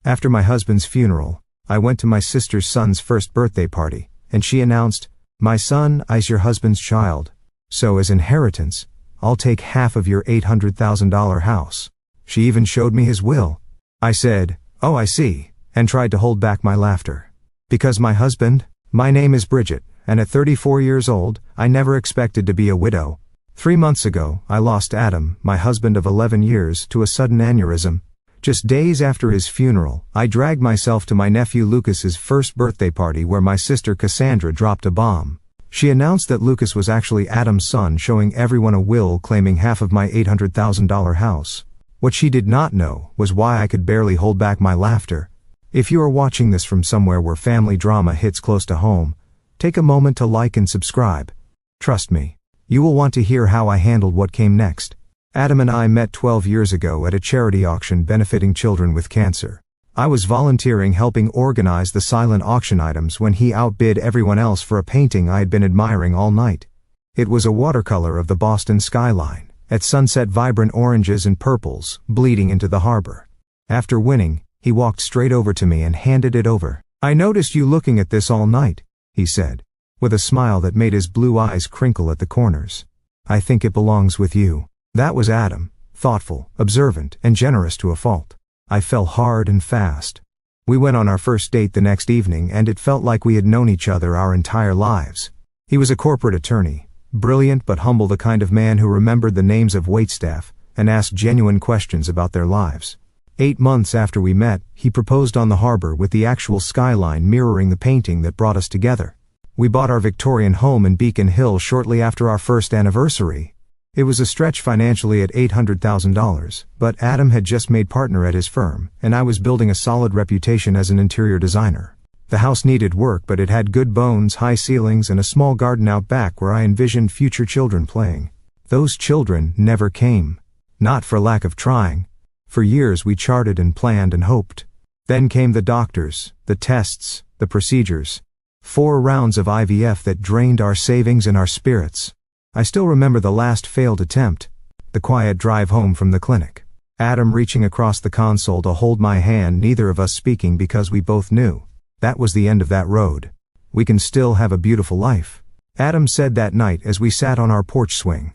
After my husband's funeral, I went to my sister's son's first birthday party, and she announced, "My son, I's your husband's child. So as inheritance, I'll take half of your $800,000 house." She even showed me his will. I said, "Oh, I see," and tried to hold back my laughter. Because my name is Bridget, and at 34 years old, I never expected to be a widow. 3 months ago, I lost Adam, my husband of 11 years, to a sudden aneurysm. Just days after his funeral, I dragged myself to my nephew Lucas's first birthday party where my sister Cassandra dropped a bomb. She announced that Lucas was actually Adam's son, showing everyone a will claiming half of my $800,000 house. What she did not know was why I could barely hold back my laughter. If you are watching this from somewhere where family drama hits close to home, take a moment to like and subscribe. Trust me, you will want to hear how I handled what came next. Adam and I met 12 years ago at a charity auction benefiting children with cancer. I was volunteering helping organize the silent auction items when he outbid everyone else for a painting I had been admiring all night. It was a watercolor of the Boston skyline, at sunset, vibrant oranges and purples, bleeding into the harbor. After winning, he walked straight over to me and handed it over. "I noticed you looking at this all night," he said, with a smile that made his blue eyes crinkle at the corners. "I think it belongs with you." That was Adam, thoughtful, observant, and generous to a fault. I fell hard and fast. We went on our first date the next evening, and it felt like we had known each other our entire lives. He was a corporate attorney, brilliant but humble, the kind of man who remembered the names of waitstaff and asked genuine questions about their lives. 8 months after we met, he proposed on the harbor with the actual skyline mirroring the painting that brought us together. We bought our Victorian home in Beacon Hill shortly after our first anniversary. It was a stretch financially at $800,000, but Adam had just made partner at his firm, and I was building a solid reputation as an interior designer. The house needed work, but it had good bones, high ceilings, and a small garden out back where I envisioned future children playing. Those children never came. Not for lack of trying. For years we charted and planned and hoped. Then came the doctors, the tests, the procedures. 4 rounds of IVF that drained our savings and our spirits. I still remember the last failed attempt. The quiet drive home from the clinic. Adam reaching across the console to hold my hand, neither of us speaking because we both knew that was the end of that road. We can still have a beautiful life. Adam said that night as we sat on our porch swing.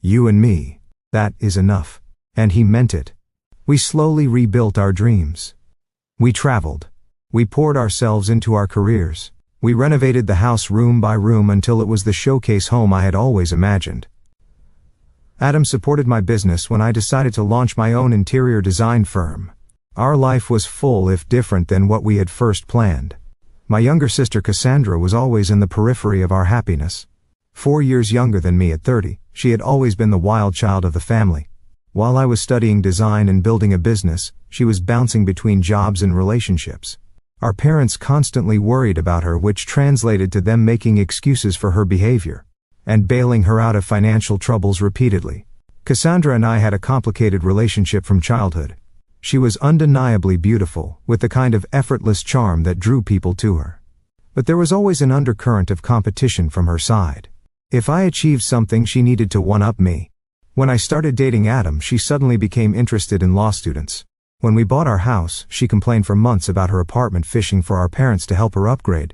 "You and me, that is enough." And he meant it. We slowly rebuilt our dreams. We traveled. We poured ourselves into our careers. We renovated the house room by room until it was the showcase home I had always imagined. Adam supported my business when I decided to launch my own interior design firm. Our life was full, if different than what we had first planned. My younger sister Cassandra was always in the periphery of our happiness. 4 years younger than me at 30, she had always been the wild child of the family. While I was studying design and building a business, she was bouncing between jobs and relationships. Our parents constantly worried about her, which translated to them making excuses for her behavior and bailing her out of financial troubles repeatedly. Cassandra and I had a complicated relationship from childhood. She was undeniably beautiful, with the kind of effortless charm that drew people to her. But there was always an undercurrent of competition from her side. If I achieved something, she needed to one-up me. When I started dating Adam, she suddenly became interested in law students. When we bought our house, she complained for months about her apartment, fishing for our parents to help her upgrade.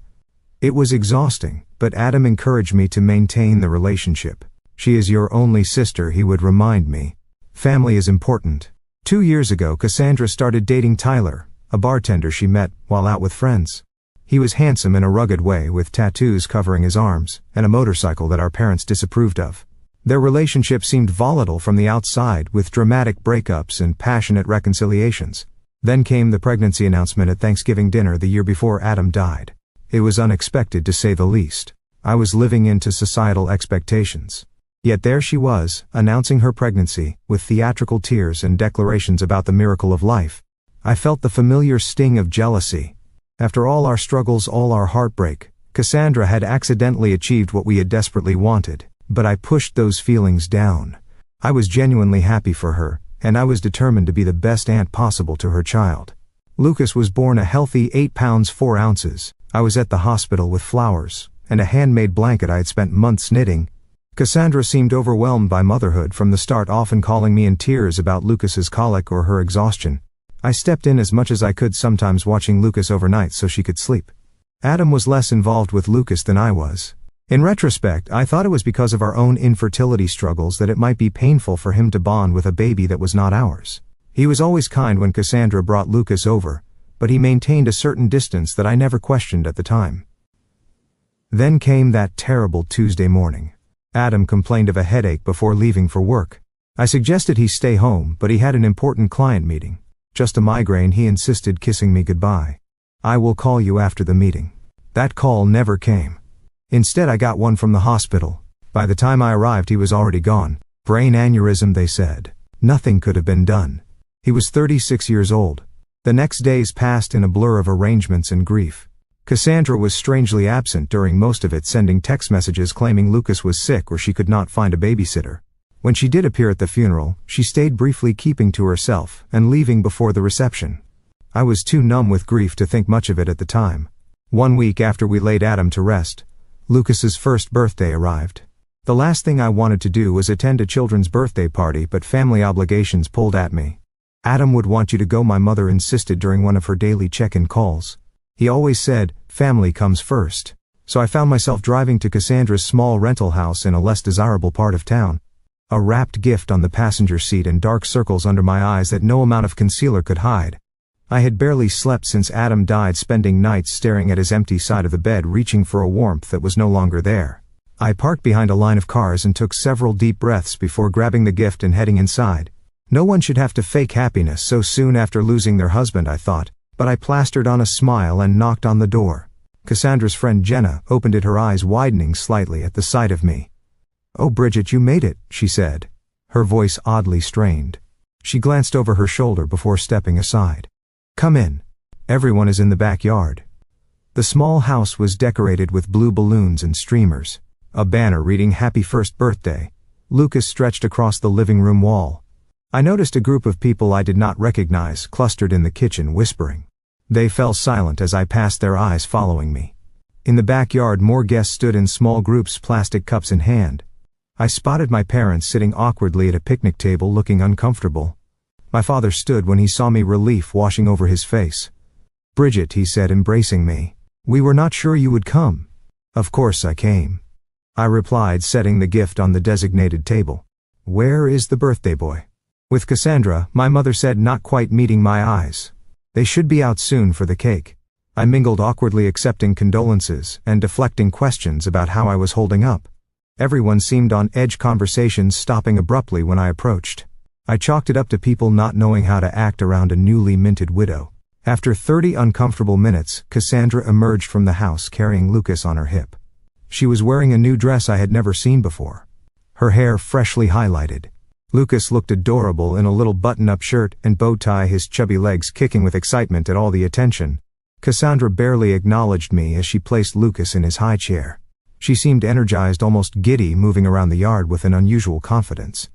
It was exhausting, but Adam encouraged me to maintain the relationship. "She is your only sister," he would remind me. "Family is important." 2 years ago, Cassandra started dating Tyler, a bartender she met while out with friends. He was handsome in a rugged way, with tattoos covering his arms, and a motorcycle that our parents disapproved of. Their relationship seemed volatile from the outside, with dramatic breakups and passionate reconciliations. Then came the pregnancy announcement at Thanksgiving dinner the year before Adam died. It was unexpected, to say the least. I was living into societal expectations. Yet there she was, announcing her pregnancy, with theatrical tears and declarations about the miracle of life. I felt the familiar sting of jealousy. After all our struggles, all our heartbreak, Cassandra had accidentally achieved what we had desperately wanted. But I pushed those feelings down. I was genuinely happy for her, and I was determined to be the best aunt possible to her child. Lucas was born a healthy 8 pounds 4 ounces. I was at the hospital with flowers and a handmade blanket I had spent months knitting. Cassandra seemed overwhelmed by motherhood from the start, often calling me in tears about Lucas's colic or her exhaustion. I stepped in as much as I could, sometimes watching Lucas overnight so she could sleep. Adam was less involved with Lucas than I was. In retrospect, I thought it was because of our own infertility struggles that it might be painful for him to bond with a baby that was not ours. He was always kind when Cassandra brought Lucas over, but he maintained a certain distance that I never questioned at the time. Then came that terrible Tuesday morning. Adam complained of a headache before leaving for work. I suggested he stay home, but he had an important client meeting. Just a migraine, he insisted, kissing me goodbye. "I will call you after the meeting." That call never came. Instead, I got one from the hospital. By the time I arrived, he was already gone. Brain aneurysm, they said. Nothing could have been done. He was 36 years old. The next days passed in a blur of arrangements and grief. Cassandra was strangely absent during most of it, sending text messages claiming Lucas was sick or she could not find a babysitter. When she did appear at the funeral, she stayed briefly, keeping to herself and leaving before the reception. I was too numb with grief to think much of it at the time. 1 week after we laid Adam to rest, Lucas's first birthday arrived. The last thing I wanted to do was attend a children's birthday party, but family obligations pulled at me. "Adam would want you to go," my mother insisted during one of her daily check-in calls. He always said, "Family comes first." So I found myself driving to Cassandra's small rental house in a less desirable part of town. A wrapped gift on the passenger seat and dark circles under my eyes that no amount of concealer could hide. I had barely slept since Adam died, spending nights staring at his empty side of the bed, reaching for a warmth that was no longer there. I parked behind a line of cars and took several deep breaths before grabbing the gift and heading inside. No one should have to fake happiness so soon after losing their husband, I thought, but I plastered on a smile and knocked on the door. Cassandra's friend Jenna opened it, her eyes widening slightly at the sight of me. "Oh, Bridget, you made it," she said, her voice oddly strained. She glanced over her shoulder before stepping aside. "Come in. Everyone is in the backyard." The small house was decorated with blue balloons and streamers. A banner reading "Happy First Birthday, Lucas" stretched across the living room wall. I noticed a group of people I did not recognize clustered in the kitchen, whispering. They fell silent as I passed, their eyes following me. In the backyard, more guests stood in small groups, plastic cups in hand. I spotted my parents sitting awkwardly at a picnic table, looking uncomfortable. My father stood when he saw me, relief washing over his face. "Bridget," he said, embracing me. "We were not sure you would come." "Of course I came," I replied, setting the gift on the designated table. "Where is the birthday boy?" "With Cassandra," my mother said, not quite meeting my eyes. "They should be out soon for the cake." I mingled awkwardly, accepting condolences and deflecting questions about how I was holding up. Everyone seemed on edge, conversations stopping abruptly when I approached. I chalked it up to people not knowing how to act around a newly minted widow. After 30 uncomfortable minutes, Cassandra emerged from the house carrying Lucas on her hip. She was wearing a new dress I had never seen before, her hair freshly highlighted. Lucas looked adorable in a little button-up shirt and bow tie, his chubby legs kicking with excitement at all the attention. Cassandra barely acknowledged me as she placed Lucas in his high chair. She seemed energized, almost giddy, moving around the yard with an unusual confidence.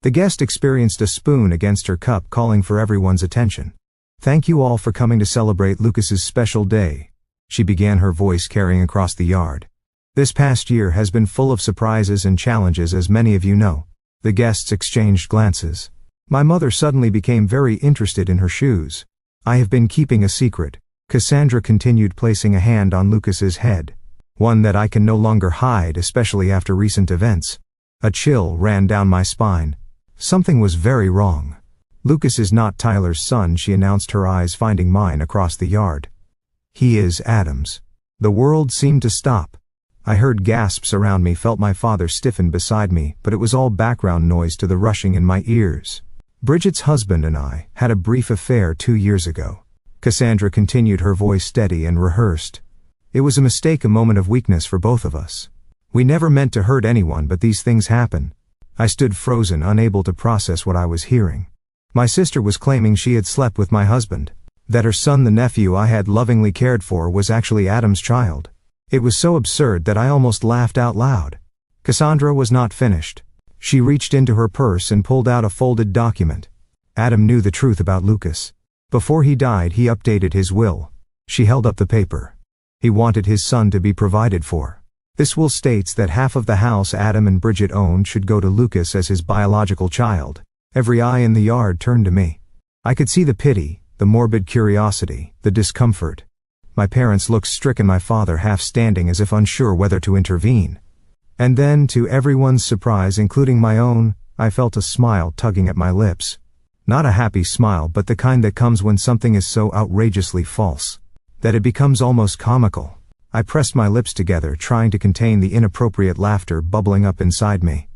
The guest experienced a spoon against her cup, calling for everyone's attention. "Thank you all for coming to celebrate Lucas's special day," she began, her voice carrying across the yard. "This past year has been full of surprises and challenges, as many of you know." The guests exchanged glances. My mother suddenly became very interested in her shoes. "I have been keeping a secret," Cassandra continued, placing a hand on Lucas's head. "One that I can no longer hide, especially after recent events." A chill ran down my spine. Something was very wrong. "Lucas is not Tyler's son," she announced, her eyes finding mine across the yard. "He is Adam's." The world seemed to stop. I heard gasps around me, felt my father stiffen beside me, but it was all background noise to the rushing in my ears. "Bridget's husband and I had a brief affair 2 years ago," Cassandra continued, her voice steady and rehearsed. "It was a mistake, a moment of weakness for both of us. We never meant to hurt anyone, but these things happen." I stood frozen, unable to process what I was hearing. My sister was claiming she had slept with my husband, that her son, the nephew I had lovingly cared for, was actually Adam's child. It was so absurd that I almost laughed out loud. Cassandra was not finished. She reached into her purse and pulled out a folded document. Adam knew the truth about Lucas. Before he died, he updated his will. She held up the paper. He wanted his son to be provided for. This will states that half of the house Adam and Bridget owned should go to Lucas as his biological child. Every eye in the yard turned to me. I could see the pity, the morbid curiosity, the discomfort. My parents looked stricken, my father half standing as if unsure whether to intervene. And then, to everyone's surprise, including my own, I felt a smile tugging at my lips. Not a happy smile, but the kind that comes when something is so outrageously false that it becomes almost comical. I pressed my lips together, trying to contain the inappropriate laughter bubbling up inside me.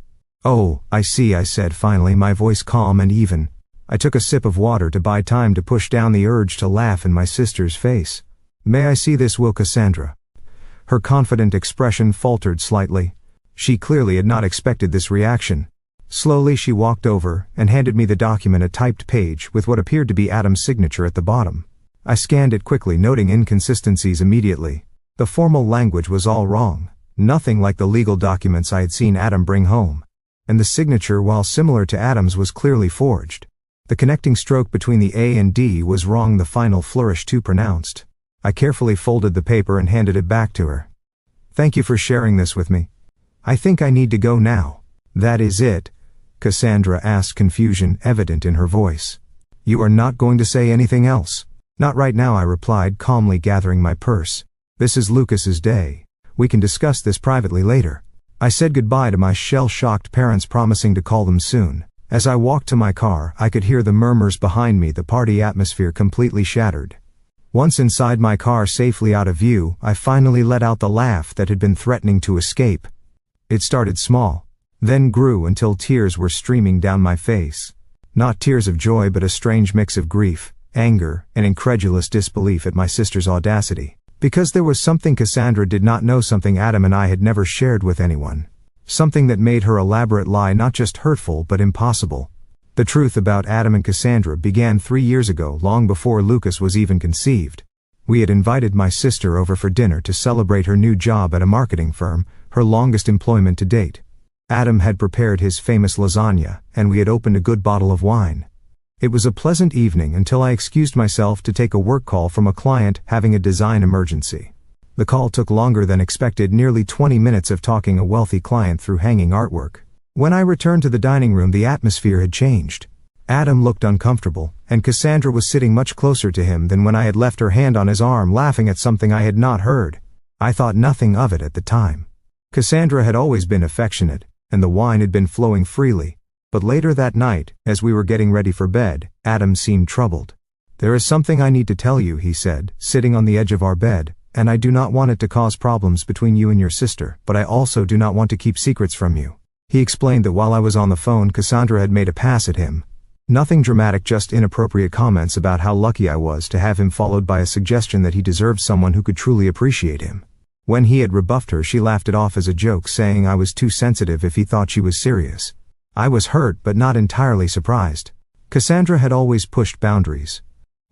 "Oh, I see," I said finally, my voice calm and even. I took a sip of water to buy time to push down the urge to laugh in my sister's face. "May I see this will, Cassandra?" Her confident expression faltered slightly. She clearly had not expected this reaction. Slowly she walked over and handed me the document, a typed page with what appeared to be Adam's signature at the bottom. I scanned it quickly, noting inconsistencies immediately. The formal language was all wrong, nothing like the legal documents I had seen Adam bring home. And the signature, while similar to Adam's, was clearly forged. The connecting stroke between the A and D was wrong, the final flourish too pronounced. I carefully folded the paper and handed it back to her. "Thank you for sharing this with me. I think I need to go now." "That is it?" Cassandra asked, confusion evident in her voice. "You are not going to say anything else?" "Not right now," I replied, calmly gathering my purse. "This is Lucas's day. We can discuss this privately later." I said goodbye to my shell-shocked parents, promising to call them soon. As I walked to my car, I could hear the murmurs behind me, the party atmosphere completely shattered. Once inside my car, safely out of view, I finally let out the laugh that had been threatening to escape. It started small, then grew until tears were streaming down my face. Not tears of joy, but a strange mix of grief, anger, and incredulous disbelief at my sister's audacity. Because there was something Cassandra did not know, something Adam and I had never shared with anyone. Something that made her elaborate lie not just hurtful but impossible. The truth about Adam and Cassandra began 3 years ago, long before Lucas was even conceived. We had invited my sister over for dinner to celebrate her new job at a marketing firm, her longest employment to date. Adam had prepared his famous lasagna, and we had opened a good bottle of wine. It was a pleasant evening until I excused myself to take a work call from a client having a design emergency. The call took longer than expected, nearly 20 minutes of talking a wealthy client through hanging artwork. When I returned to the dining room, the atmosphere had changed. Adam looked uncomfortable, and Cassandra was sitting much closer to him than when I had left, her hand on his arm, laughing at something I had not heard. I thought nothing of it at the time. Cassandra had always been affectionate, and the wine had been flowing freely. But later that night, as we were getting ready for bed, Adam seemed troubled. "There is something I need to tell you," he said, sitting on the edge of our bed, "and I do not want it to cause problems between you and your sister, but I also do not want to keep secrets from you." He explained that while I was on the phone, Cassandra had made a pass at him. Nothing dramatic, just inappropriate comments about how lucky I was to have him, followed by a suggestion that he deserved someone who could truly appreciate him. When he had rebuffed her, she laughed it off as a joke, saying I was too sensitive if he thought she was serious. I was hurt but not entirely surprised. Cassandra had always pushed boundaries.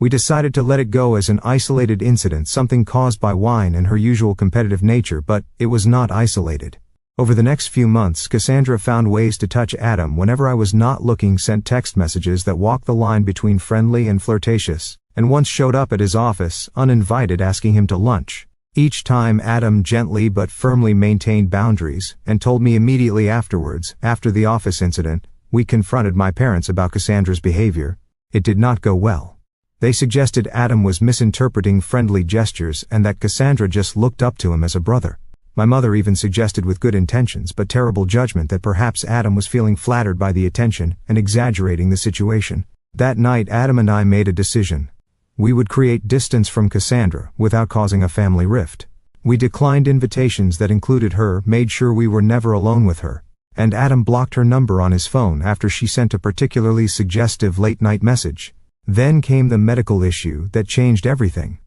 We decided to let it go as an isolated incident, something caused by wine and her usual competitive nature, but it was not isolated. Over the next few months, Cassandra found ways to touch Adam whenever I was not looking, sent text messages that walked the line between friendly and flirtatious, and once showed up at his office, uninvited, asking him to lunch. Each time Adam gently but firmly maintained boundaries, and told me immediately afterwards. After the office incident, we confronted my parents about Cassandra's behavior. It did not go well. They suggested Adam was misinterpreting friendly gestures and that Cassandra just looked up to him as a brother. My mother even suggested, with good intentions but terrible judgment, that perhaps Adam was feeling flattered by the attention and exaggerating the situation. That night, Adam and I made a decision. We would create distance from Cassandra without causing a family rift. We declined invitations that included her, made sure we were never alone with her, and Adam blocked her number on his phone after she sent a particularly suggestive late-night message. Then came the medical issue that changed everything.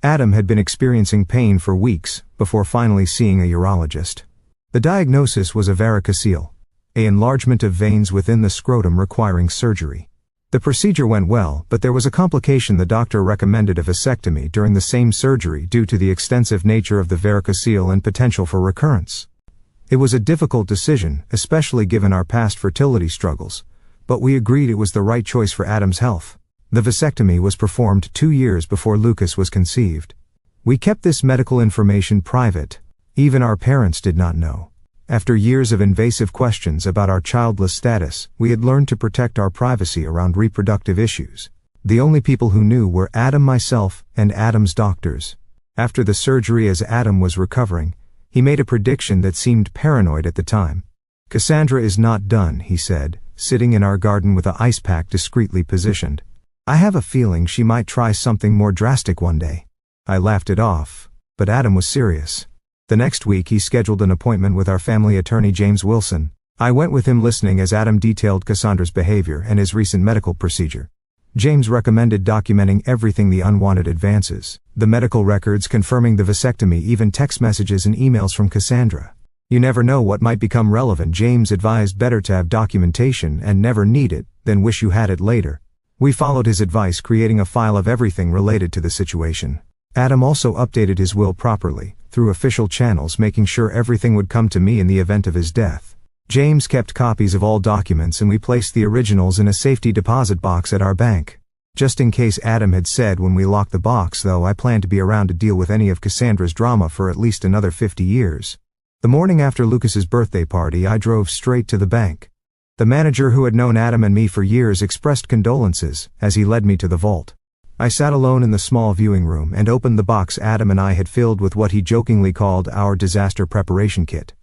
Adam had been experiencing pain for weeks before finally seeing a urologist. The diagnosis was a varicocele, an enlargement of veins within the scrotum requiring surgery. The procedure went well, but there was a complication. The doctor recommended a vasectomy during the same surgery due to the extensive nature of the varicocele and potential for recurrence. It was a difficult decision, especially given our past fertility struggles, but we agreed it was the right choice for Adam's health. The vasectomy was performed 2 years before Lucas was conceived. We kept this medical information private. Even our parents did not know. After years of invasive questions about our childless status, we had learned to protect our privacy around reproductive issues. The only people who knew were Adam, myself, and Adam's doctors. After the surgery, as Adam was recovering, he made a prediction that seemed paranoid at the time. "Cassandra is not done," he said, sitting in our garden with an ice pack discreetly positioned. "I have a feeling she might try something more drastic one day." I laughed it off, but Adam was serious. The next week he scheduled an appointment with our family attorney James Wilson. I went with him, listening as Adam detailed Cassandra's behavior and his recent medical procedure. James recommended documenting everything: the unwanted advances, the medical records confirming the vasectomy, even text messages and emails from Cassandra. "You never know what might become relevant," James advised. "Better to have documentation and never need it than wish you had it later." We followed his advice, creating a file of everything related to the situation. Adam also updated his will properly, through official channels, making sure everything would come to me in the event of his death. James kept copies of all documents, and we placed the originals in a safety deposit box at our bank. Just in case, Adam had said when we locked the box, though I planned to be around to deal with any of Cassandra's drama for at least another 50 years. The morning after Lucas's birthday party, I drove straight to the bank. The manager, who had known Adam and me for years, expressed condolences as he led me to the vault. I sat alone in the small viewing room and opened the box Adam and I had filled with what he jokingly called our disaster preparation kit.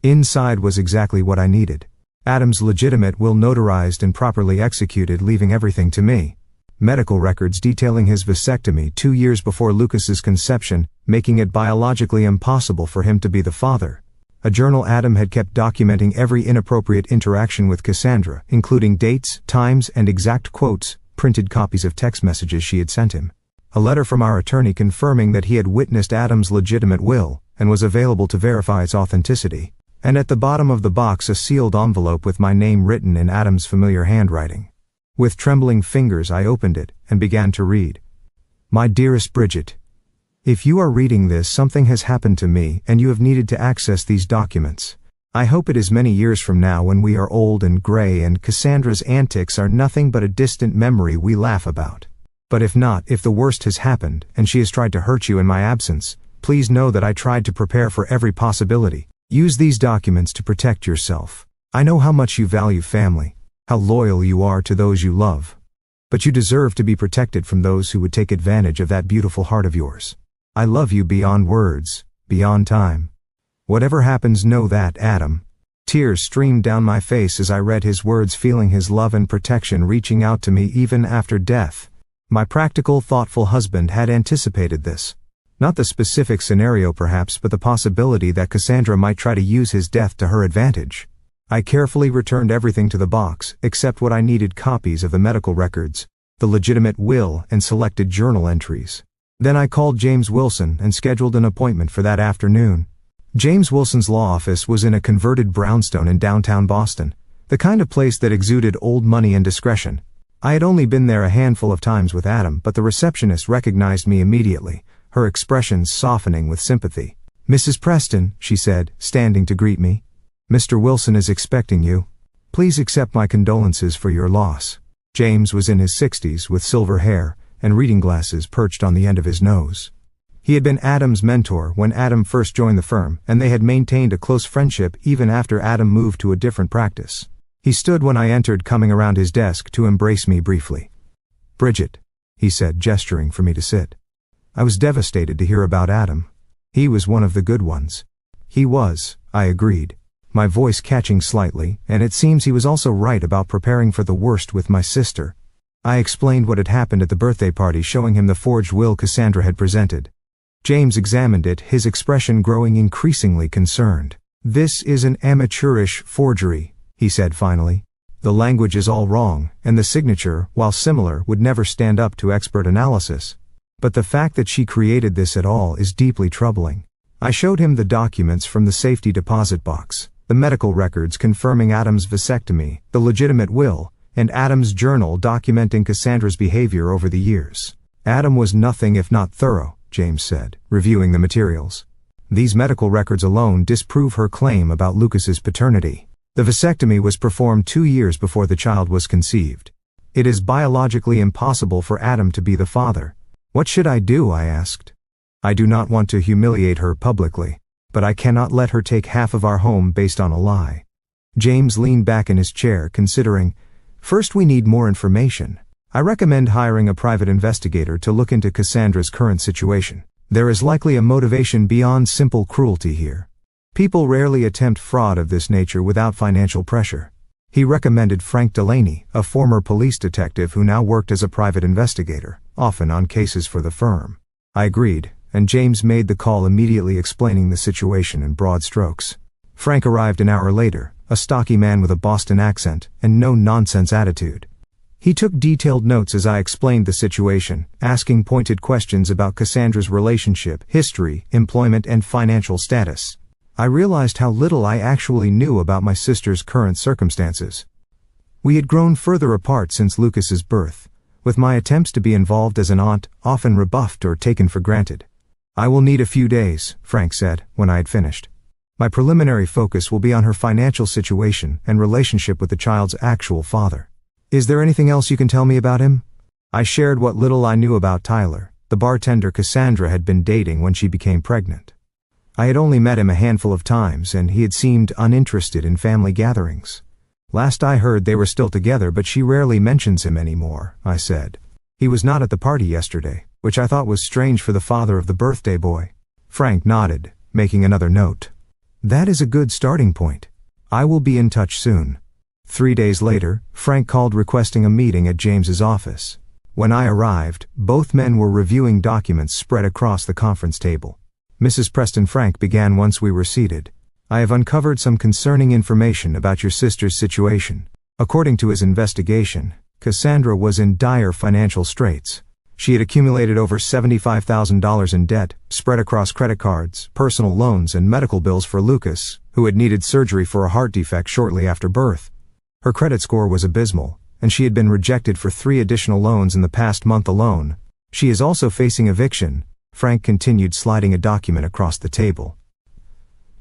Inside was exactly what I needed. Adam's legitimate will, notarized and properly executed, leaving everything to me. Medical records detailing his vasectomy 2 years before Lucas's conception, making it biologically impossible for him to be the father. A journal Adam had kept documenting every inappropriate interaction with Cassandra, including dates, times, and exact quotes, printed copies of text messages she had sent him. A letter from our attorney confirming that he had witnessed Adam's legitimate will, and was available to verify its authenticity. And at the bottom of the box, a sealed envelope with my name written in Adam's familiar handwriting. With trembling fingers I opened it, and began to read. "My dearest Bridget, if you are reading this, something has happened to me, and you have needed to access these documents. I hope it is many years from now, when we are old and gray and Cassandra's antics are nothing but a distant memory we laugh about. But if not, if the worst has happened, and she has tried to hurt you in my absence, please know that I tried to prepare for every possibility. Use these documents to protect yourself. I know how much you value family, how loyal you are to those you love. But you deserve to be protected from those who would take advantage of that beautiful heart of yours. I love you beyond words, beyond time. Whatever happens, know that, Adam." Tears streamed down my face as I read his words, feeling his love and protection reaching out to me even after death. My practical, thoughtful husband had anticipated this. Not the specific scenario perhaps, but the possibility that Cassandra might try to use his death to her advantage. I carefully returned everything to the box, except what I needed: copies of the medical records, the legitimate will, and selected journal entries. Then I called James Wilson and scheduled an appointment for that afternoon. James Wilson's law office was in a converted brownstone in downtown Boston, the kind of place that exuded old money and discretion. I had only been there a handful of times with Adam, but the receptionist recognized me immediately, her expression softening with sympathy. "Mrs. Preston," she said, standing to greet me. "Mr. Wilson is expecting you. Please accept my condolences for your loss." James was in his 60s, with silver hair and reading glasses perched on the end of his nose. He had been Adam's mentor when Adam first joined the firm, and they had maintained a close friendship even after Adam moved to a different practice. He stood when I entered, coming around his desk to embrace me briefly. "Bridget," he said, gesturing for me to sit. I was devastated to hear about Adam. He was one of the good ones. He was, I agreed, my voice catching slightly, and it seems he was also right about preparing for the worst with my sister. I explained what had happened at the birthday party, showing him the forged will Cassandra had presented. James examined it, his expression growing increasingly concerned. "This is an amateurish forgery," he said finally. "The language is all wrong, and the signature, while similar, would never stand up to expert analysis. But the fact that she created this at all is deeply troubling." I showed him the documents from the safety deposit box, the medical records confirming Adam's vasectomy, the legitimate will, and Adam's journal documenting Cassandra's behavior over the years. "Adam was nothing if not thorough," James said, reviewing the materials. "These medical records alone disprove her claim about Lucas's paternity. The vasectomy was performed 2 years before the child was conceived. It is biologically impossible for Adam to be the father." "What should I do?" I asked. "I do not want to humiliate her publicly, but I cannot let her take half of our home based on a lie." James leaned back in his chair, considering. "First, we need more information. I recommend hiring a private investigator to look into Cassandra's current situation. There is likely a motivation beyond simple cruelty here. People rarely attempt fraud of this nature without financial pressure. He recommended Frank Delaney, a former police detective who now worked as a private investigator, often on cases for the firm. I agreed, and James made the call, immediately explaining the situation in broad strokes. Frank arrived an hour later, a stocky man with a Boston accent and no-nonsense attitude. He took detailed notes as I explained the situation, asking pointed questions about Cassandra's relationship, history, employment, and financial status. I realized how little I actually knew about my sister's current circumstances. We had grown further apart since Lucas's birth, with my attempts to be involved as an aunt often rebuffed or taken for granted. "I will need a few days," Frank said, when I had finished. "My preliminary focus will be on her financial situation and relationship with the child's actual father. Is there anything else you can tell me about him?" I shared what little I knew about Tyler, the bartender Cassandra had been dating when she became pregnant. I had only met him a handful of times, and he had seemed uninterested in family gatherings. "Last I heard they were still together, but she rarely mentions him anymore," I said. "He was not at the party yesterday," which I thought was strange for the father of the birthday boy. Frank nodded, making another note. "That is a good starting point. I will be in touch soon." 3 days later, Frank called requesting a meeting at James's office. When I arrived, both men were reviewing documents spread across the conference table. "Mrs. Preston," Frank began once we were seated, "I have uncovered some concerning information about your sister's situation." According to his investigation, Cassandra was in dire financial straits. She had accumulated over $75,000 in debt, spread across credit cards, personal loans, and medical bills for Lucas, who had needed surgery for a heart defect shortly after birth. Her credit score was abysmal, and she had been rejected for 3 additional loans in the past month alone. She is also facing eviction. Frank continued, sliding a document across the table.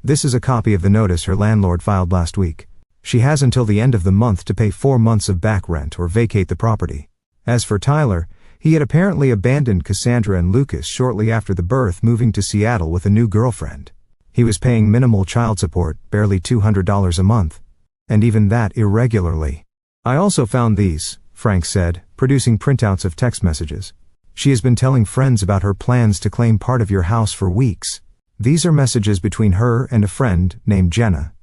"This is a copy of the notice her landlord filed last week. She has until the end of the month to pay 4 months of back rent or vacate the property." As for Tyler, he had apparently abandoned Cassandra and Lucas shortly after the birth, moving to Seattle with a new girlfriend. He was paying minimal child support, barely $200 a month, and even that irregularly. "I also found these," Frank said, producing printouts of text messages. "She has been telling friends about her plans to claim part of your house for weeks. These are messages between her and a friend named Jenna."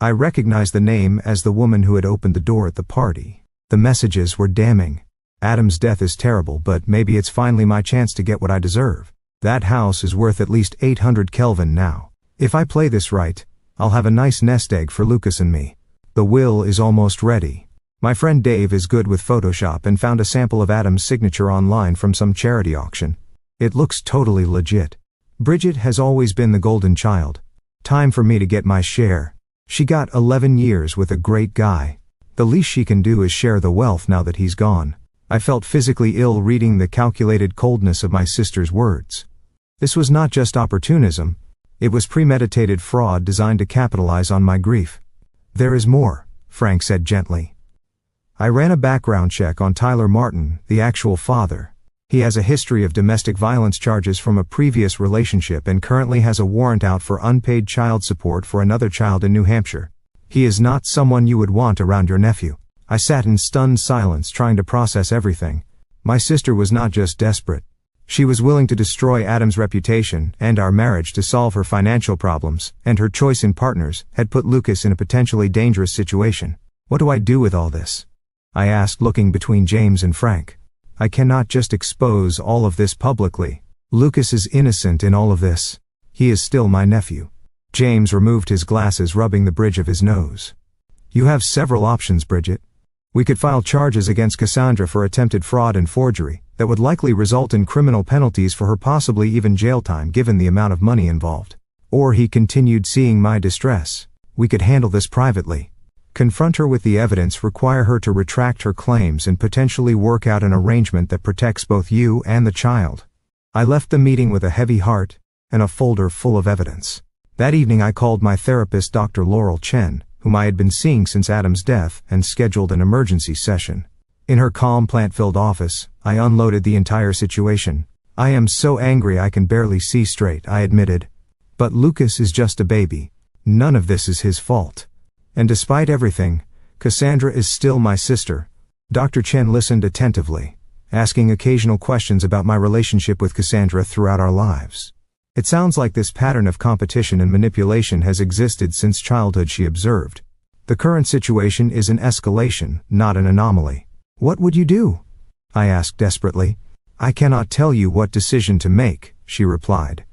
I recognized the name as the woman who had opened the door at the party. The messages were damning. "Adam's death is terrible, but maybe it's finally my chance to get what I deserve. That house is worth at least 800 Kelvin now. If I play this right, I'll have a nice nest egg for Lucas and me. The will is almost ready. My friend Dave is good with Photoshop and found a sample of Adam's signature online from some charity auction. It looks totally legit. Bridget has always been the golden child. Time for me to get my share. She got 11 years with a great guy. The least she can do is share the wealth now that he's gone." I felt physically ill reading the calculated coldness of my sister's words. This was not just opportunism. It was premeditated fraud designed to capitalize on my grief. "There is more," Frank said gently. "I ran a background check on Tyler Martin, the actual father. He has a history of domestic violence charges from a previous relationship and currently has a warrant out for unpaid child support for another child in New Hampshire. He is not someone you would want around your nephew." I sat in stunned silence, trying to process everything. My sister was not just desperate. She was willing to destroy Adam's reputation and our marriage to solve her financial problems, and her choice in partners had put Lucas in a potentially dangerous situation. "What do I do with all this?" I asked, looking between James and Frank. "I cannot just expose all of this publicly. Lucas is innocent in all of this. He is still my nephew." James removed his glasses, rubbing the bridge of his nose. "You have several options, Bridget. We could file charges against Cassandra for attempted fraud and forgery that would likely result in criminal penalties for her, possibly even jail time given the amount of money involved. Or," he continued, seeing my distress, "we could handle this privately. Confront her with the evidence, require her to retract her claims, and potentially work out an arrangement that protects both you and the child." I left the meeting with a heavy heart and a folder full of evidence. That evening I called my therapist, Dr. Laurel Chen, whom I had been seeing since Adam's death, and scheduled an emergency session. In her calm, plant-filled office, I unloaded the entire situation. "I am so angry I can barely see straight," I admitted. "But Lucas is just a baby. None of this is his fault. And despite everything, Cassandra is still my sister. Dr. Chen listened attentively, asking occasional questions about my relationship with Cassandra throughout our lives. It sounds like this pattern of competition and manipulation has existed since childhood, she observed. The current situation is an escalation, not an anomaly. What would you do? I asked desperately. I cannot tell you what decision to make, she replied.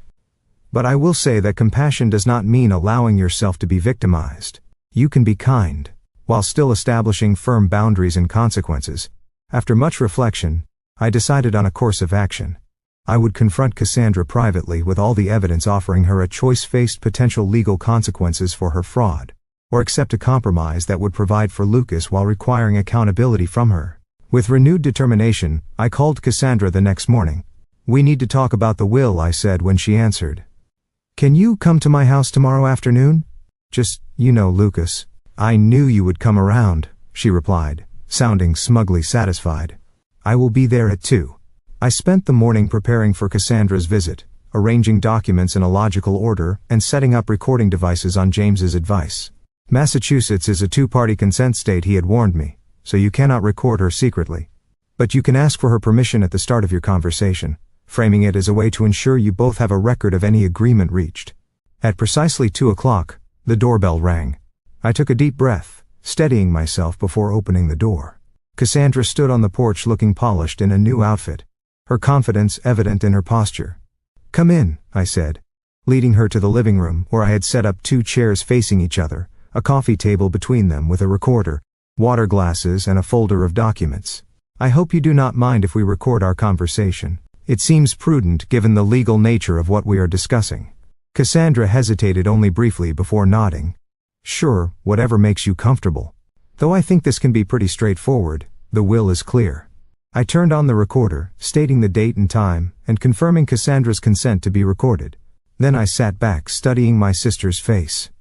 But I will say that compassion does not mean allowing yourself to be victimized. You can be kind, while still establishing firm boundaries and consequences. After much reflection, I decided on a course of action. I would confront Cassandra privately with all the evidence, offering her a choice faced potential legal consequences for her fraud, or accept a compromise that would provide for Lucas while requiring accountability from her. With renewed determination, I called Cassandra the next morning. We need to talk about the will, I said when she answered. Can you come to my house tomorrow afternoon? Just, Lucas. I knew you would come around, she replied, sounding smugly satisfied. I will be there at 2. I spent the morning preparing for Cassandra's visit, arranging documents in a logical order, and setting up recording devices on James's advice. Massachusetts is a 2-party consent state, he had warned me, so you cannot record her secretly. But you can ask for her permission at the start of your conversation, framing it as a way to ensure you both have a record of any agreement reached. At precisely 2 o'clock, the doorbell rang. I took a deep breath, steadying myself before opening the door. Cassandra stood on the porch looking polished in a new outfit, her confidence evident in her posture. Come in, I said, leading her to the living room where I had set up 2 chairs facing each other, a coffee table between them with a recorder, water glasses, and a folder of documents. I hope you do not mind if we record our conversation. It seems prudent given the legal nature of what we are discussing. Cassandra hesitated only briefly before nodding. Sure, whatever makes you comfortable. Though I think this can be pretty straightforward, the will is clear. I turned on the recorder, stating the date and time, and confirming Cassandra's consent to be recorded. Then I sat back, studying my sister's face.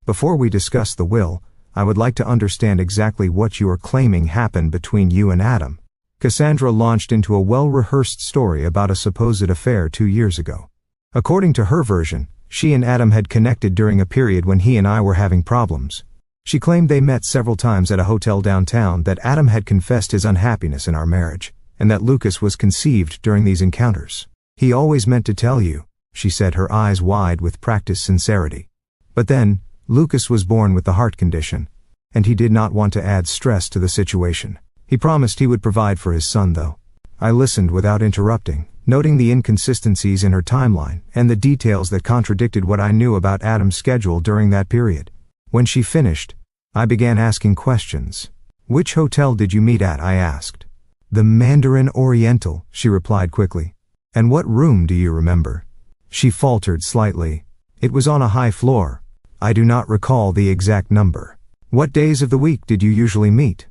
Before we discuss the will, I would like to understand exactly what you are claiming happened between you and Adam. Cassandra launched into a well-rehearsed story about a supposed affair 2 years ago. According to her version, she and Adam had connected during a period when he and I were having problems. She claimed they met several times at a hotel downtown, that Adam had confessed his unhappiness in our marriage, and that Lucas was conceived during these encounters. He always meant to tell you, she said, her eyes wide with practiced sincerity. But then, Lucas was born with the heart condition, and he did not want to add stress to the situation. He promised he would provide for his son, though. I listened without interrupting, noting the inconsistencies in her timeline and the details that contradicted what I knew about Adam's schedule during that period. When she finished, I began asking questions. Which hotel did you meet at? I asked. The Mandarin Oriental, she replied quickly. And what room do you remember? She faltered slightly. It was on a high floor. I do not recall the exact number. What days of the week did you usually meet?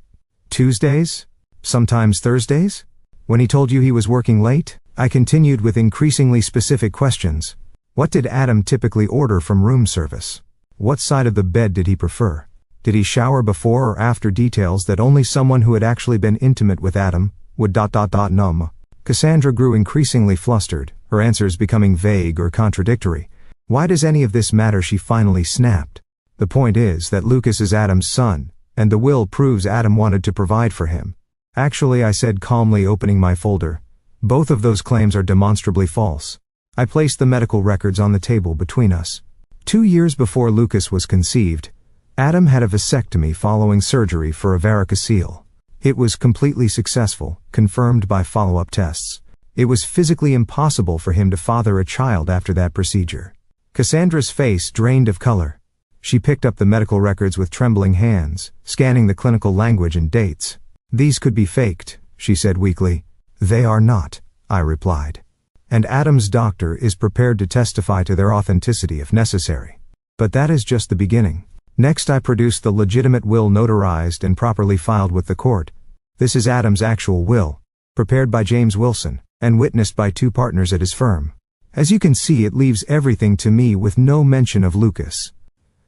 Tuesdays? Sometimes Thursdays? When he told you he was working late? I continued with increasingly specific questions. What did Adam typically order from room service? What side of the bed did he prefer? Did he shower before or after? Details that only someone who had actually been intimate with Adam would know. Cassandra grew increasingly flustered, her answers becoming vague or contradictory. Why does any of this matter? She finally snapped. The point is that Lucas is Adam's son, and the will proves Adam wanted to provide for him. Actually, I said calmly, opening my folder. Both of those claims are demonstrably false. I placed the medical records on the table between us. 2 years before Lucas was conceived, Adam had a vasectomy following surgery for a varicocele. It was completely successful, confirmed by follow-up tests. It was physically impossible for him to father a child after that procedure. Cassandra's face drained of color. She picked up the medical records with trembling hands, scanning the clinical language and dates. These could be faked, she said weakly. They are not, I replied. And Adam's doctor is prepared to testify to their authenticity if necessary. But that is just the beginning. Next, I produced the legitimate will, notarized and properly filed with the court. This is Adam's actual will, prepared by James Wilson, and witnessed by 2 partners at his firm. As you can see, it leaves everything to me with no mention of Lucas.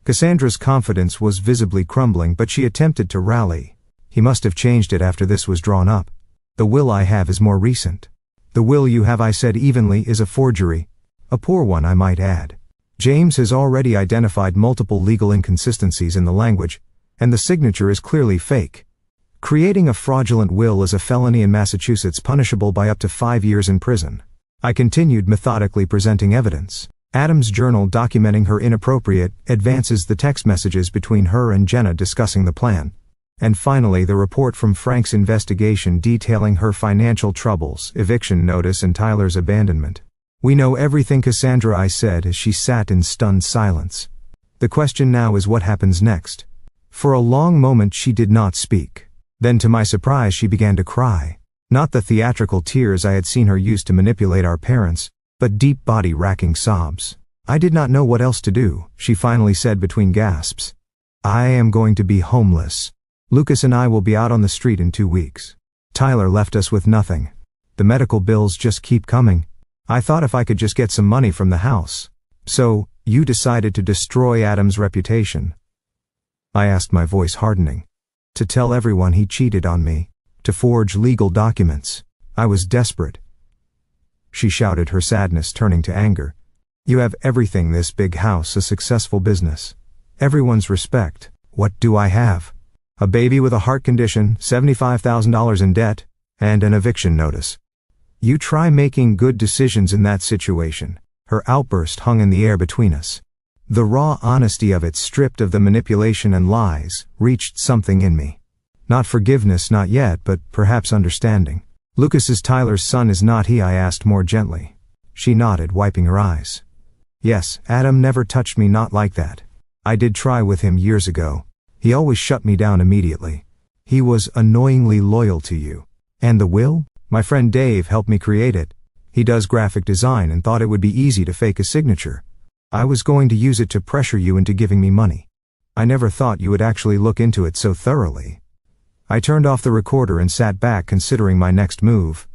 Cassandra's confidence was visibly crumbling, but she attempted to rally. He must have changed it after this was drawn up. The will I have is more recent. The will you have, I said evenly, is a forgery. A poor one, I might add. James has already identified multiple legal inconsistencies in the language, and the signature is clearly fake. Creating a fraudulent will is a felony in Massachusetts punishable by up to 5 years in prison. I continued methodically presenting evidence. Adam's journal documenting her inappropriate advances, the text messages between her and Jenna discussing the plan. And finally the report from Frank's investigation detailing her financial troubles, eviction notice and Tyler's abandonment. "We know everything, Cassandra," I said as she sat in stunned silence. "The question now is what happens next." For a long moment she did not speak. Then to my surprise she began to cry. Not the theatrical tears I had seen her use to manipulate our parents, but deep body-racking sobs. "I did not know what else to do," she finally said between gasps. "I am going to be homeless. Lucas and I will be out on the street in 2 weeks. Tyler left us with nothing. The medical bills just keep coming. I thought if I could just get some money from the house." "So, you decided to destroy Adam's reputation?" I asked, my voice hardening. "To tell everyone he cheated on me. To forge legal documents. I was desperate." She shouted, her sadness turning to anger. "You have everything, this big house, a successful business. Everyone's respect. What do I have? A baby with a heart condition, $75,000 in debt, and an eviction notice. You try making good decisions in that situation." Her outburst hung in the air between us. The raw honesty of it, stripped of the manipulation and lies, reached something in me. Not forgiveness, not yet, but perhaps understanding. "Lucas is Tyler's son, is not he?" I asked more gently. She nodded, wiping her eyes. "Yes, Adam never touched me, not like that. I did try with him years ago. He always shut me down immediately. He was annoyingly loyal to you. And the will? My friend Dave helped me create it. He does graphic design and thought it would be easy to fake a signature. I was going to use it to pressure you into giving me money. I never thought you would actually look into it so thoroughly." I turned off the recorder and sat back, considering my next move.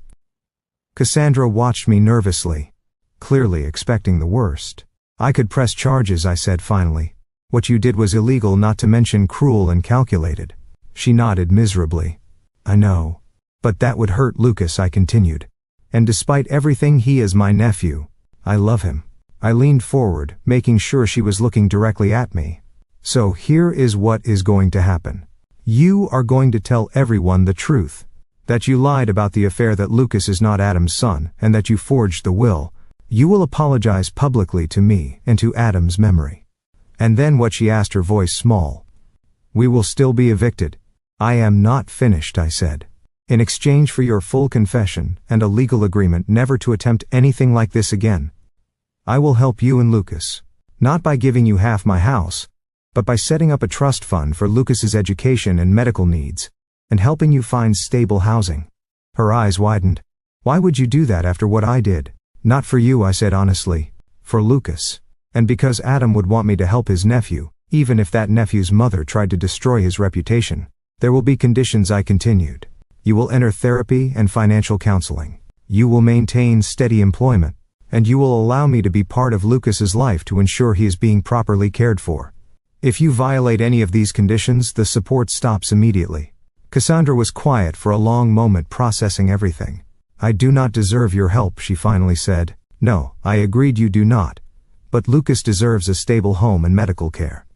Cassandra watched me nervously, clearly expecting the worst. "I could press charges," I said finally. "What you did was illegal, not to mention cruel and calculated." She nodded miserably. "I know. But that would hurt Lucas," I continued. "And despite everything, he is my nephew. I love him." I leaned forward, making sure she was looking directly at me. "So here is what is going to happen. You are going to tell everyone the truth. That you lied about the affair, that Lucas is not Adam's son, and that you forged the will. You will apologize publicly to me and to Adam's memory." And then what she asked, her voice small. "We will still be evicted." "I am not finished," I said. "In exchange for your full confession and a legal agreement never to attempt anything like this again, I will help you and Lucas. Not by giving you half my house, but by setting up a trust fund for Lucas's education and medical needs, and helping you find stable housing." Her eyes widened. "Why would you do that after what I did?" "Not for you," I said honestly. "For Lucas. And because Adam would want me to help his nephew, even if that nephew's mother tried to destroy his reputation. There will be conditions," I continued. "You will enter therapy and financial counseling. You will maintain steady employment. And you will allow me to be part of Lucas's life to ensure he is being properly cared for. If you violate any of these conditions, the support stops immediately." Cassandra was quiet for a long moment, processing everything. "I do not deserve your help," she finally said. "No," I agreed, "you do not. But Lucas deserves a stable home and medical care.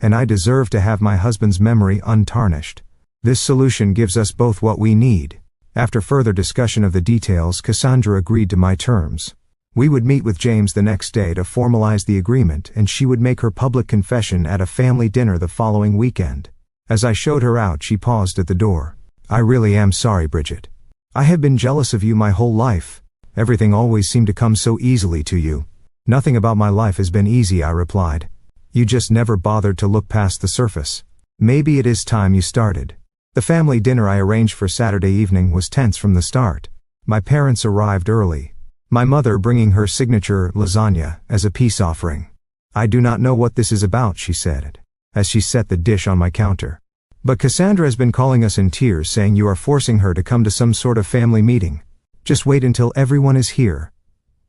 And I deserve to have my husband's memory untarnished. This solution gives us both what we need." After further discussion of the details, Cassandra agreed to my terms. We would meet with James the next day to formalize the agreement, and she would make her public confession at a family dinner the following weekend. As I showed her out, she paused at the door. "I really am sorry, Bridget. I have been jealous of you my whole life. Everything always seemed to come so easily to you." "Nothing about my life has been easy," I replied. "You just never bothered to look past the surface. Maybe it is time you started." The family dinner I arranged for Saturday evening was tense from the start. My parents arrived early. My mother bringing her signature lasagna as a peace offering. "I do not know what this is about," she said, as she set the dish on my counter. "But Cassandra has been calling us in tears, saying you are forcing her to come to some sort of family meeting. Just wait until everyone is here,"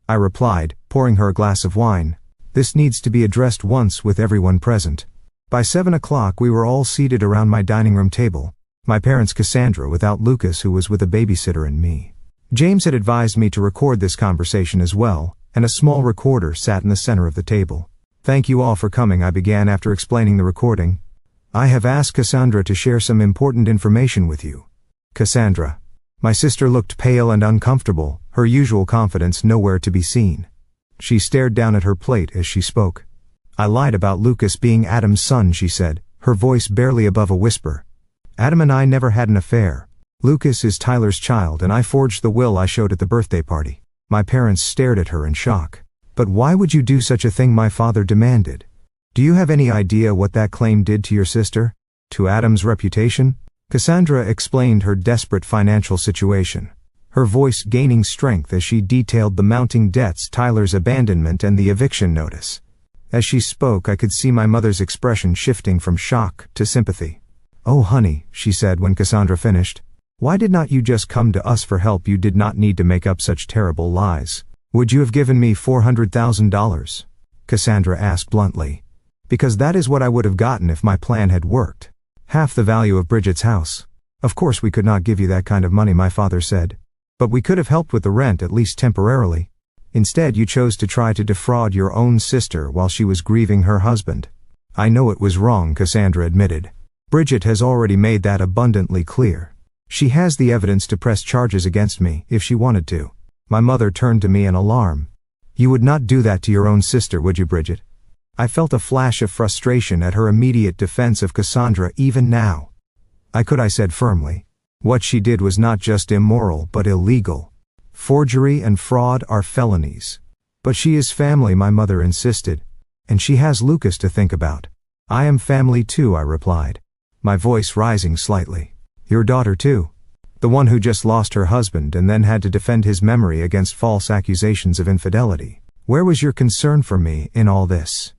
I replied, pouring her a glass of wine. "This needs to be addressed once with everyone present." By 7 o'clock we were all seated around my dining room table. My parents, Cassandra, without Lucas, who was with a babysitter, and me. James had advised me to record this conversation as well, and a small recorder sat in the center of the table. "Thank you all for coming," I began after explaining the recording. I have asked Cassandra to share some important information with you. Cassandra. My sister looked pale and uncomfortable, her usual confidence nowhere to be seen. She stared down at her plate as she spoke. I lied about Lucas being Adam's son, she said, her voice barely above a whisper. Adam and I never had an affair. Lucas is Tyler's child and I forged the will I showed at the birthday party. My parents stared at her in shock. But why would you do such a thing? My father demanded. Do you have any idea what that claim did to your sister? To Adam's reputation? Cassandra explained her desperate financial situation, her voice gaining strength as she detailed the mounting debts, Tyler's abandonment, and the eviction notice. As she spoke, I could see my mother's expression shifting from shock to sympathy. Oh honey, she said when Cassandra finished. Why did not you just come to us for help? You did not need to make up such terrible lies. Would you have given me $400,000? Cassandra asked bluntly. Because that is what I would have gotten if my plan had worked. Half the value of Bridget's house. Of course we could not give you that kind of money, my father said. But we could have helped with the rent, at least temporarily. Instead you chose to try to defraud your own sister while she was grieving her husband. I know it was wrong, Cassandra admitted. Bridget has already made that abundantly clear. She has the evidence to press charges against me, if she wanted to. My mother turned to me in alarm. You would not do that to your own sister, would you, Bridget? I felt a flash of frustration at her immediate defense of Cassandra even now. I said firmly. What she did was not just immoral but illegal. Forgery and fraud are felonies. But she is family, my mother insisted. And she has Lucas to think about. I am family too, I replied, my voice rising slightly. Your daughter too. The one who just lost her husband and then had to defend his memory against false accusations of infidelity. Where was your concern for me in all this?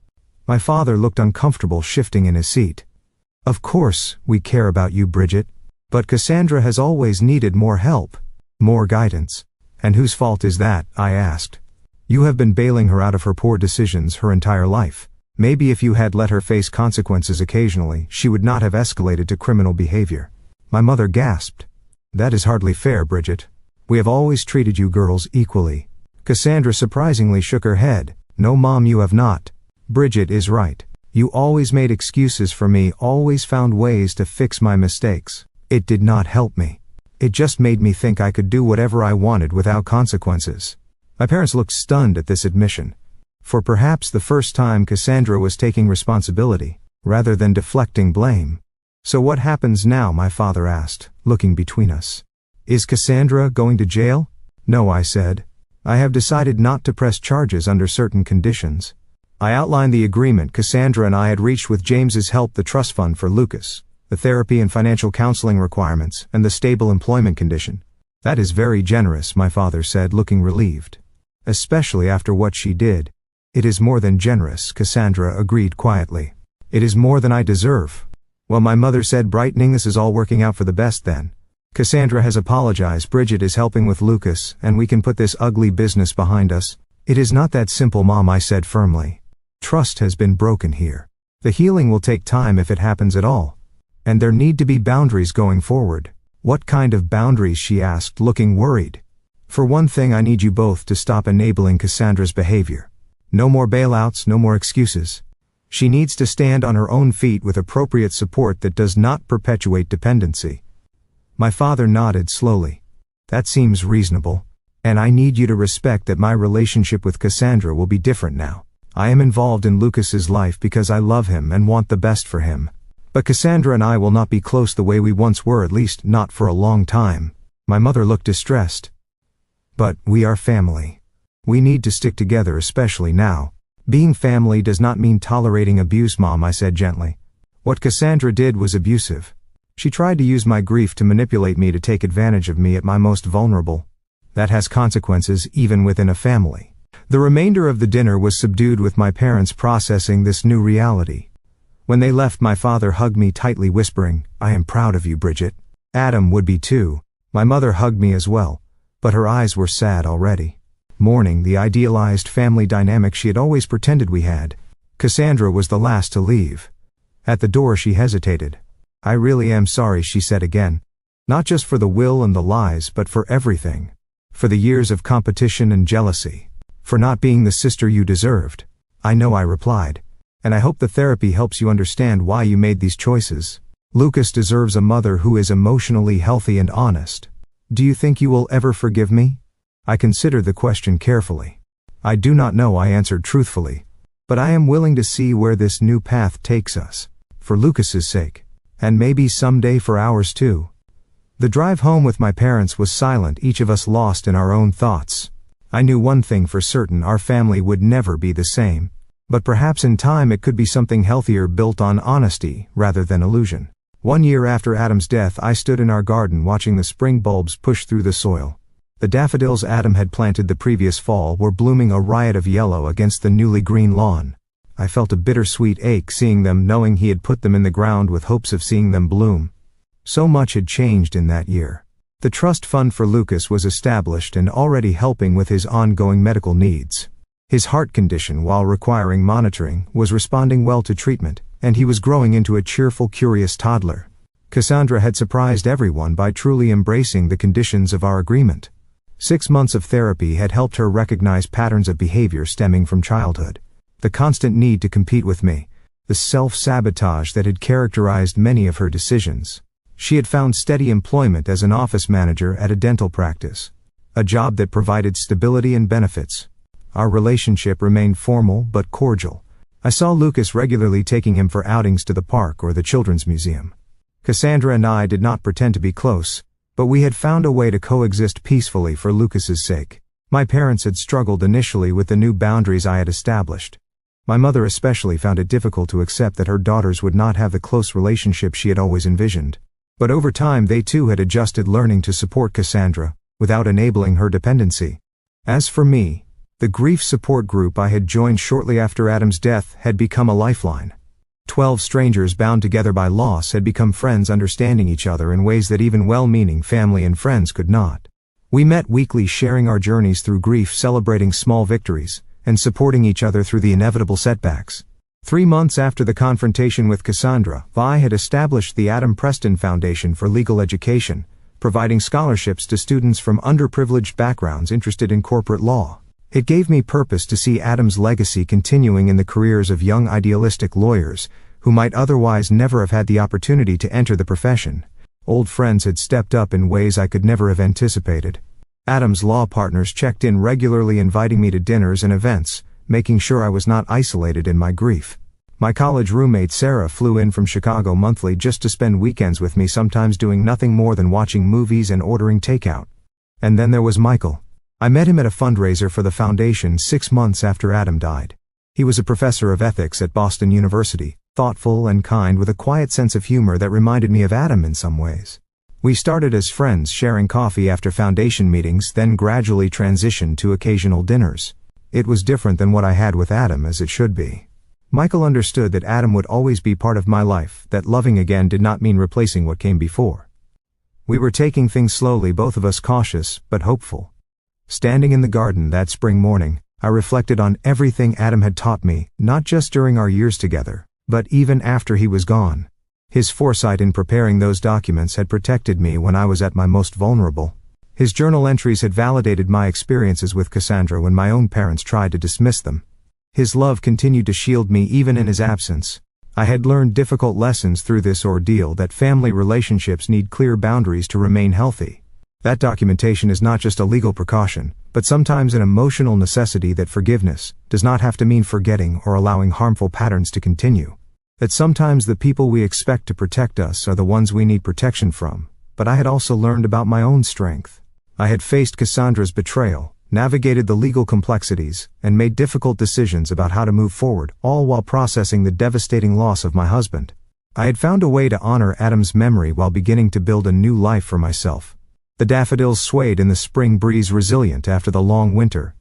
My father looked uncomfortable, shifting in his seat. Of course, we care about you, Bridget. But Cassandra has always needed more help, more guidance. And whose fault is that? I asked. You have been bailing her out of her poor decisions her entire life. Maybe if you had let her face consequences occasionally, she would not have escalated to criminal behavior. My mother gasped. That is hardly fair, Bridget. We have always treated you girls equally. Cassandra surprisingly shook her head. No, Mom, you have not. Bridget is right. You always made excuses for me, always found ways to fix my mistakes. It did not help me. It just made me think I could do whatever I wanted without consequences. My parents looked stunned at this admission. For perhaps the first time, Cassandra was taking responsibility, rather than deflecting blame. So what happens now? My father asked, looking between us. Is Cassandra going to jail? No, I said. I have decided not to press charges under certain conditions. I outlined the agreement Cassandra and I had reached with James's help, the trust fund for Lucas, the therapy and financial counseling requirements, and the stable employment condition. That is very generous, my father said, looking relieved. Especially after what she did. It is more than generous, Cassandra agreed quietly. It is more than I deserve. Well, my mother said, brightening, this is all working out for the best then. Cassandra has apologized, Bridget is helping with Lucas, and we can put this ugly business behind us. It is not that simple, Mom, I said firmly. Trust has been broken here. The healing will take time if it happens at all. And there need to be boundaries going forward. What kind of boundaries? She asked, looking worried. For one thing, I need you both to stop enabling Cassandra's behavior. No more bailouts, no more excuses. She needs to stand on her own feet with appropriate support that does not perpetuate dependency. My father nodded slowly. That seems reasonable. And I need you to respect that my relationship with Cassandra will be different now. I am involved in Lucas's life because I love him and want the best for him. But Cassandra and I will not be close the way we once were, at least not for a long time. My mother looked distressed. But we are family. We need to stick together, especially now. Being family does not mean tolerating abuse, Mom, I said gently. What Cassandra did was abusive. She tried to use my grief to manipulate me, to take advantage of me at my most vulnerable. That has consequences even within a family. The remainder of the dinner was subdued, with my parents processing this new reality. When they left, my father hugged me tightly, whispering, I am proud of you, Bridget. Adam would be too. My mother hugged me as well, but her eyes were sad already. Mourning the idealized family dynamic she had always pretended we had. Cassandra was the last to leave. At the door she hesitated. I really am sorry, she said again. Not just for the will and the lies, but for everything. For the years of competition and jealousy. For not being the sister you deserved. I know, I replied. And I hope the therapy helps you understand why you made these choices. Lucas deserves a mother who is emotionally healthy and honest. Do you think you will ever forgive me? I considered the question carefully. I do not know, I answered truthfully. But I am willing to see where this new path takes us. For Lucas's sake. And maybe someday for ours too. The drive home with my parents was silent, each of us lost in our own thoughts. I knew one thing for certain, our family would never be the same. But perhaps in time it could be something healthier, built on honesty rather than illusion. 1 year after Adam's death, I stood in our garden watching the spring bulbs push through the soil. The daffodils Adam had planted the previous fall were blooming a riot of yellow against the newly green lawn. I felt a bittersweet ache seeing them, knowing he had put them in the ground with hopes of seeing them bloom. So much had changed in that year. The trust fund for Lucas was established and already helping with his ongoing medical needs. His heart condition, while requiring monitoring, was responding well to treatment, and he was growing into a cheerful, curious toddler. Cassandra had surprised everyone by truly embracing the conditions of our agreement. 6 months of therapy had helped her recognize patterns of behavior stemming from childhood. The constant need to compete with me, the self-sabotage that had characterized many of her decisions. She had found steady employment as an office manager at a dental practice, a job that provided stability and benefits. Our relationship remained formal but cordial. I saw Lucas regularly, taking him for outings to the park or the children's museum. Cassandra and I did not pretend to be close, but we had found a way to coexist peacefully for Lucas's sake. My parents had struggled initially with the new boundaries I had established. My mother especially found it difficult to accept that her daughters would not have the close relationship she had always envisioned. But over time they too had adjusted, learning to support Cassandra, without enabling her dependency. As for me, the grief support group I had joined shortly after Adam's death had become a lifeline. 12 strangers bound together by loss had become friends, understanding each other in ways that even well-meaning family and friends could not. We met weekly, sharing our journeys through grief, celebrating small victories, and supporting each other through the inevitable setbacks. 3 months after the confrontation with Cassandra, I had established the Adam Preston Foundation for Legal Education, providing scholarships to students from underprivileged backgrounds interested in corporate law. It gave me purpose to see Adam's legacy continuing in the careers of young idealistic lawyers who might otherwise never have had the opportunity to enter the profession. Old friends had stepped up in ways I could never have anticipated. Adam's law partners checked in regularly, inviting me to dinners and events, making sure I was not isolated in my grief. My college roommate Sarah flew in from Chicago monthly just to spend weekends with me, sometimes doing nothing more than watching movies and ordering takeout. And then there was Michael. I met him at a fundraiser for the foundation 6 months after Adam died. He was a professor of ethics at Boston University, thoughtful and kind, with a quiet sense of humor that reminded me of Adam in some ways. We started as friends, sharing coffee after foundation meetings, then gradually transitioned to occasional dinners. It was different than what I had with Adam, as it should be. Michael understood that Adam would always be part of my life, that loving again did not mean replacing what came before. We were taking things slowly, both of us cautious but hopeful. Standing in the garden that spring morning, I reflected on everything Adam had taught me, not just during our years together, but even after he was gone. His foresight in preparing those documents had protected me when I was at my most vulnerable. His journal entries had validated my experiences with Cassandra when my own parents tried to dismiss them. His love continued to shield me even in his absence. I had learned difficult lessons through this ordeal, that family relationships need clear boundaries to remain healthy. That documentation is not just a legal precaution, but sometimes an emotional necessity, that forgiveness does not have to mean forgetting or allowing harmful patterns to continue. That sometimes the people we expect to protect us are the ones we need protection from. But I had also learned about my own strength. I had faced Cassandra's betrayal, navigated the legal complexities, and made difficult decisions about how to move forward, all while processing the devastating loss of my husband. I had found a way to honor Adam's memory while beginning to build a new life for myself. The daffodils swayed in the spring breeze, resilient after the long winter.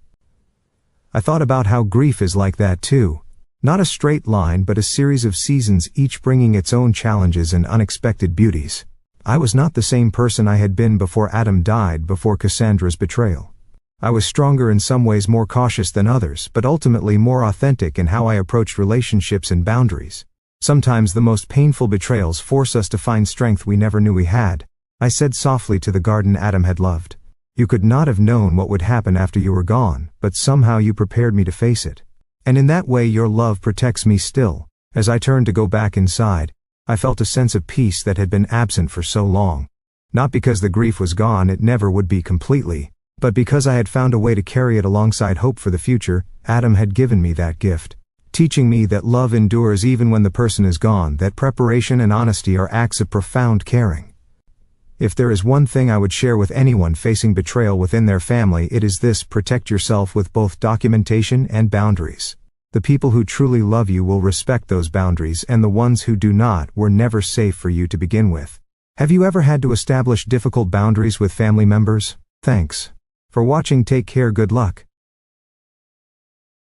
I thought about how grief is like that too. Not a straight line, but a series of seasons, each bringing its own challenges and unexpected beauties. I was not the same person I had been before Adam died, before Cassandra's betrayal. I was stronger in some ways, more cautious than others, but ultimately more authentic in how I approached relationships and boundaries. Sometimes the most painful betrayals force us to find strength we never knew we had. I said softly to the garden Adam had loved. You could not have known what would happen after you were gone, but somehow you prepared me to face it. And in that way your love protects me still. As I turned to go back inside, I felt a sense of peace that had been absent for so long. Not because the grief was gone, it never would be completely, but because I had found a way to carry it alongside hope for the future. Adam had given me that gift, teaching me that love endures even when the person is gone, that preparation and honesty are acts of profound caring. If there is one thing I would share with anyone facing betrayal within their family, it is this: protect yourself with both documentation and boundaries. The people who truly love you will respect those boundaries, and the ones who do not were never safe for you to begin with. Have you ever had to establish difficult boundaries with family members? Thanks for watching. Take care. Good luck.